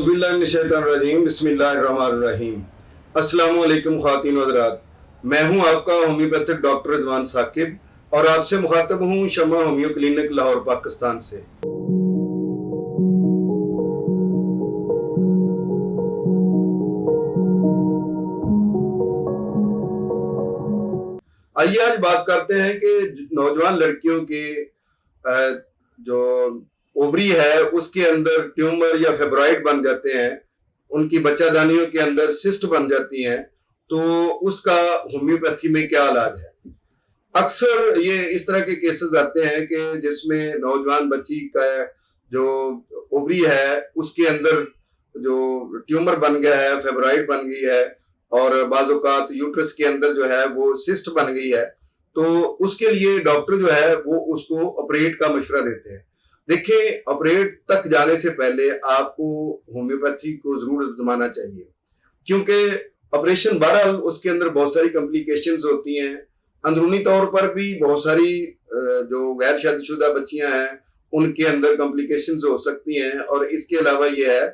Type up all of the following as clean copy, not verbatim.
औज़ुबिल्लाहिमिनश्शैतानिर्रजीम बिस्मिल्लाहिर्रहमानिर्रहीम। अस्सलामु अलैकुम ख़वातीन व हज़रात, मैं हूं आपका होम्योपैथिक डॉक्टर रिजवान साकिब और आपसे मुखातब हूं शमा होम्यो क्लिनिक लाहौर पाकिस्तान से। आइए आज बात करते हैं कि नौजवान लड़कियों के जो ओवरी है उसके अंदर ट्यूमर या फेब्रॉइड बन जाते हैं, उनकी बच्चादानियों के अंदर सिस्ट बन जाती हैं, तो उसका होम्योपैथी में क्या इलाज है। अक्सर ये इस तरह के केसेस आते हैं कि जिसमें नौजवान बच्ची का जो ओवरी है उसके अंदर जो ट्यूमर बन गया है, फेब्रॉइड बन गई है और बाज़ औक़ात यूट्रस के अंदर जो है वो सिस्ट बन गई है, तो उसके लिए डॉक्टर जो है वो उसको ऑपरेट का मशवरा देते हैं। देखिए, ऑपरेट तक जाने से पहले आपको होम्योपैथी को जरूर आजमाना चाहिए, क्योंकि ऑपरेशन बहरहाल उसके अंदर बहुत सारी कॉम्प्लिकेशंस होती हैं। अंदरूनी तौर पर भी बहुत सारी जो गैर शादीशुदा बच्चियां हैं उनके अंदर कॉम्प्लिकेशंस हो सकती हैं, और इसके अलावा यह है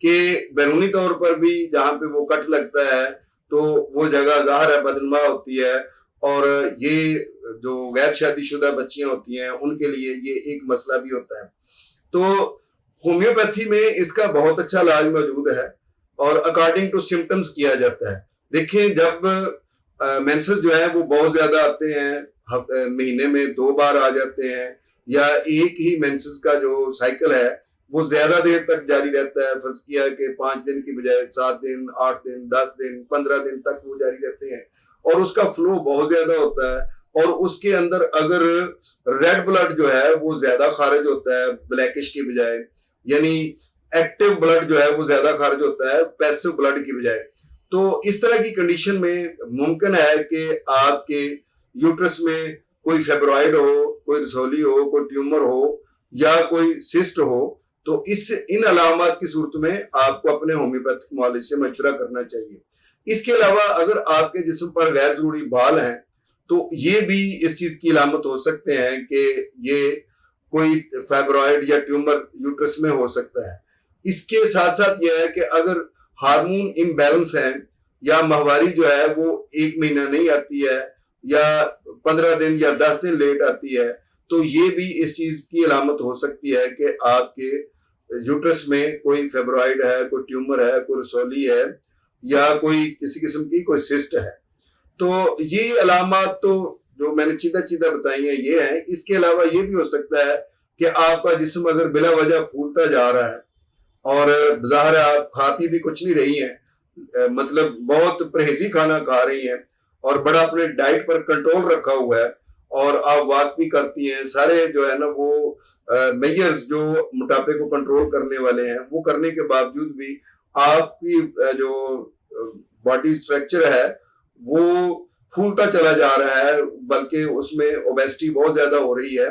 कि बैरूनी तौर पर भी जहाँ पे वो कट लगता है तो वो जगह ज़ाहिर है बदनुमा होती है, और ये जो गैर शादीशुदा बच्चियां होती हैं उनके लिए ये एक मसला भी होता है। तो होम्योपैथी में इसका बहुत अच्छा इलाज मौजूद है और अकॉर्डिंग टू सिम्टम्स किया जाता है। देखिए, जब मेंसेस जो है वो बहुत ज्यादा आते हैं, महीने में 2 बार आ जाते हैं, या एक ही मेंसेस का जो साइकिल है वो ज्यादा देर तक जारी रहता है, फर्ज किया कि 5 दिन की बजाय 7 दिन, 8 दिन, 10 दिन, 15 दिन तक वो जारी रहते हैं, और उसका फ्लो बहुत ज्यादा होता है, और उसके अंदर अगर रेड ब्लड जो है वो ज्यादा खारिज होता है ब्लैकिश की बजाय, यानी एक्टिव ब्लड जो है वो ज्यादा खारिज होता है पैसिव ब्लड की बजाय। तो इस तरह की कंडीशन में मुमकिन है कि आपके यूट्रस में कोई फेब्रॉइड हो, कोई रसौली हो, कोई ट्यूमर हो या कोई सिस्ट हो। तो इन अलामात की सूरत में आपको अपने होम्योपैथिक मुआलिज से मशवरा करना चाहिए। इसके अलावा अगर आपके जिस्म पर गैर जरूरी बाल हैं तो ये भी इस चीज की अलामत हो सकते हैं कि ये कोई फाइब्रॉइड या ट्यूमर यूट्रस में हो सकता है। इसके साथ साथ यह है कि अगर हार्मोन इम्बैलेंस है, या माहवारी जो है वो 1 महीना नहीं आती है, या 15 दिन या 10 दिन लेट आती है, तो ये भी इस चीज की अलामत हो सकती है कि आपके यूट्रस में कोई फेब्रॉइड है, कोई ट्यूमर है, कोई रसौली है, या कोई किसी किस्म की कोई सिस्ट है। तो ये अलामत तो जो मैंने चीदा बताई है ये है। इसके अलावा ये भी हो सकता है कि आपका जिस्म अगर बिला वजह फूलता जा रहा है, और ज़ाहिर है आप खा पी भी कुछ नहीं रही हैं, मतलब बहुत परहेजी खाना खा रही हैं और बड़ा अपने डाइट पर कंट्रोल रखा हुआ है, और आप वॉक भी करती हैं, सारे जो है ना वो मेजर्स जो मोटापे को कंट्रोल करने वाले हैं वो करने के बावजूद भी आपकी जो बॉडी स्ट्रक्चर है वो फूलता चला जा रहा है, बल्कि उसमें ओबेसिटी बहुत ज्यादा हो रही है।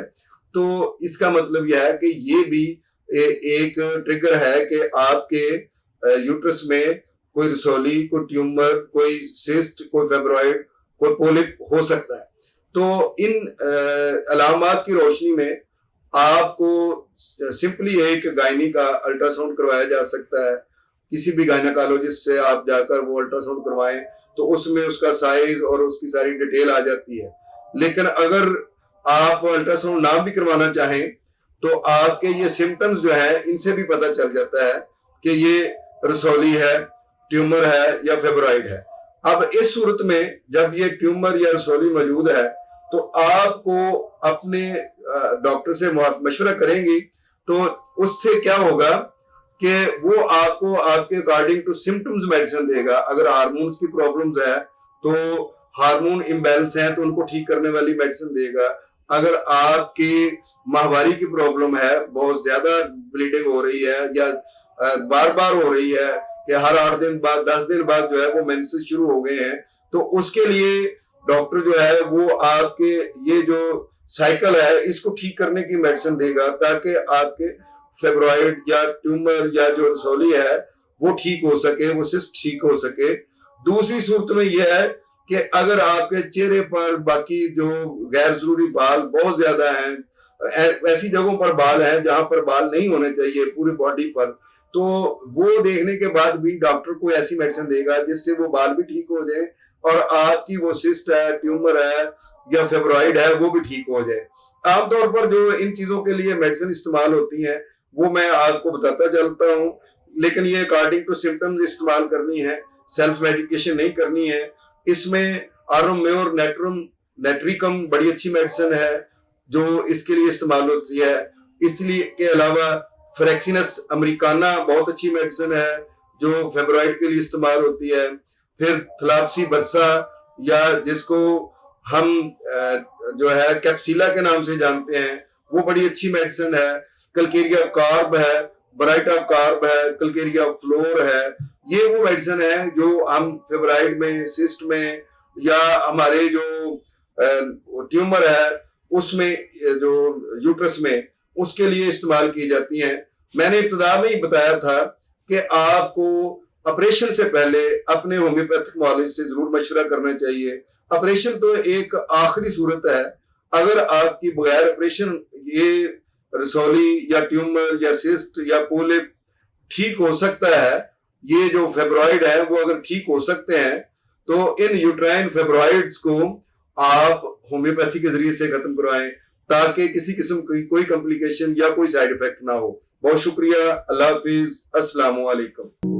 तो इसका मतलब यह है कि ये भी एक ट्रिगर है कि आपके यूट्रस में कोई रसौली, कोई ट्यूमर, कोई सिस्ट, कोई फेब्रॉइड, कोई पोलिप हो सकता है। तो इन अलामात की रोशनी में आपको सिंपली एक गायनी का अल्ट्रासाउंड करवाया जा सकता है। किसी भी गायनाकोलॉजिस्ट से आप जाकर वो अल्ट्रासाउंड करवाएं तो उसमें उसका साइज और उसकी सारी डिटेल आ जाती है। लेकिन अगर आप अल्ट्रासाउंड ना भी करवाना चाहें तो आपके ये सिम्टम्स जो है इनसे भी पता चल जाता है कि ये रसौली है, ट्यूमर है या फेब्रॉइड है। अब इस सूरत में जब ये ट्यूमर या रसौली मौजूद है तो आपको अपने डॉक्टर से मशवरा करेंगी, तो उससे क्या होगा कि वो आपको आपके अकॉर्डिंग टू सिम्टम्स मेडिसिन देगा। अगर हार्मोन्स की प्रॉब्लम्स है तो हार्मोन इम्बैलेंस है तो उनको ठीक करने वाली मेडिसिन देगा। अगर आपकी माहवारी की प्रॉब्लम है, बहुत ज्यादा ब्लीडिंग हो रही है या बार बार हो रही है कि हर 8 दिन बाद 10 दिन बाद जो है वो मेंसेस शुरू हो गए हैं, तो उसके लिए डॉक्टर जो है वो आपके ये जो साइकिल है इसको ठीक करने की मेडिसिन देगा, ताकि आपके फेब्रॉइड या ट्यूमर या जो रसौली है वो ठीक हो सके, वो सिस्ट ठीक हो सके। दूसरी सूरत में यह है कि अगर आपके चेहरे पर बाकी जो गैर जरूरी बाल बहुत ज्यादा हैं, ऐसी जगहों पर बाल हैं जहां पर बाल नहीं होने चाहिए पूरी बॉडी पर, तो वो देखने के बाद भी डॉक्टर कोई ऐसी मेडिसिन देगा जिससे वो बाल भी ठीक हो जाए और आपकी वो सिस्ट है, ट्यूमर है या फेब्रॉइड है वो भी ठीक हो जाए। आमतौर पर जो इन चीजों के लिए मेडिसिन इस्तेमाल होती हैं वो मैं आपको बताता चलता हूँ, लेकिन ये अकॉर्डिंग टू सिम्टम्स इस्तेमाल करनी है, सेल्फ मेडिकेशन नहीं करनी है। इसमें आरोम्योर नेट्रिकम बड़ी अच्छी मेडिसिन है जो इसके लिए इस्तेमाल होती है। इसलिए के अलावा फ्रेक्सिनस अमेरिकाना बहुत अच्छी मेडिसिन है जो फेब्रॉइड के लिए इस्तेमाल होती है। फिर थलापसी बरसा या जिसको हम जो है कैप्सिला के नाम से जानते हैं वो बड़ी अच्छी मेडिसिन है। कलकेरिया कार्ब है, ब्राइटा कार्ब है, कलकेरिया फ्लोर है। ये वो मेडिसिन है जो हम फेब्रॉइड में, सिस्ट में या हमारे जो ट्यूमर है उसमें, जो यूट्रस में, उसके लिए इस्तेमाल की जाती हैं। मैंने इब्तिदा में ही बताया था कि आपको ऑपरेशन से पहले अपने होम्योपैथिक मुआलिज से जरूर मशवरा करना चाहिए। ऑपरेशन तो एक आखिरी सूरत है। अगर आपकी बगैर ऑपरेशन ये रसौली या ट्यूमर या सिस्ट या पोलिप ठीक हो सकता है, ये जो फेब्रॉइड है वो अगर ठीक हो सकते हैं तो इन यूट्राइन फेब्रॉइड्स को आप होम्योपैथी के जरिए से खत्म करवाएं ताकि किसी किस्म की कोई कॉम्प्लिकेशन या कोई साइड इफेक्ट ना हो। बहुत शुक्रिया। अल्लाह हाफिज। अस्सलाम वालेकुम।